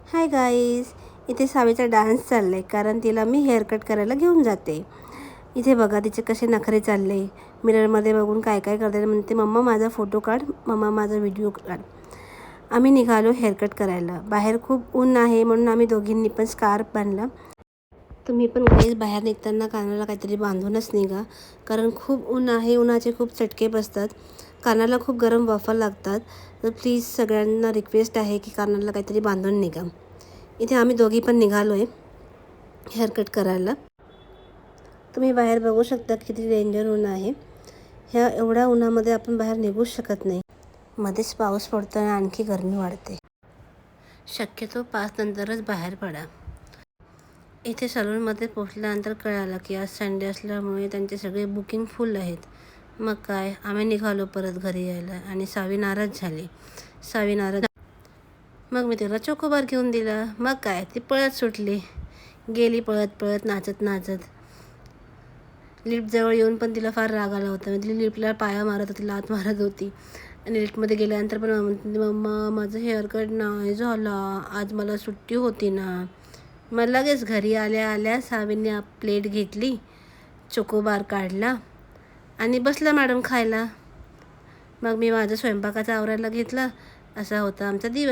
Hi guys, इथे सावीचा dance चालला आहे कारण तिला मी हेअर कट करायला घेऊन जाते. इथे बघा तिचे कसे नखरे चालले. मिररमध्ये बघून काय काय करते. म्हणते मम्मा माझा फोटो काढ, मम्मा माझा व्हिडिओ काढ. आम्ही निघालो हेअर कट करायला. बाहेर खूप ऊन आहे म्हणून आम्ही दोघींनी पण स्कार्फ बांधला. तुम्ही पण गाईज बाहेर निघताना कानाला काहीतरी बांधूनच निघा, कारण खूप ऊन आहे. उन्हाचे खूप चटके बसतात, कानाला खूप गरम वाफा लागतात. तर प्लीज सगळ्यांना रिक्वेस्ट आहे की कानाला काहीतरी बांधून निघा. इथे आम्ही दोघी पण निघालो आहे हेअर कट करायला. तुम्ही बाहेर बघू शकता किती डेंजर ऊन आहे. ह्या एवढ्या उन्हामध्ये आपण बाहेर निघूच शकत नाही. मध्येच पाऊस पडतो आणि आणखी गरमी वाढते. शक्यतो 5 नंतरच बाहेर पडा. इथे सलूनमध्ये पोचल्यानंतर कळालं की आज संडे असल्यामुळे त्यांचे सगळे बुकिंग फुल आहेत. मग काय, आम्ही निघालो परत घरी यायला आणि सावी नाराज झाली. मग मी तिला चोकोबार घेऊन दिला. मग काय, ती पळत सुटली, गेली पळत पळत नाचत नाचत. लिफ्टजवळ येऊन पण तिला फार राग आला होता. ती लिफ्टला पाया मारत होती, लात मारत होती. आणि लिफ्टमध्ये गेल्यानंतर पण म्हणते मम्मा माझं हेअर कट नाही झाला, आज मला सुट्टी होती ना. मग लगेच घरी आल्या आल्या सावीने प्लेट घेतली, चोकोबार काढला आणि बसला मॅडम खायला. मग मी माझं स्वयंपाकाचा आवरायला घेतला. असा होता आमचा दिवस.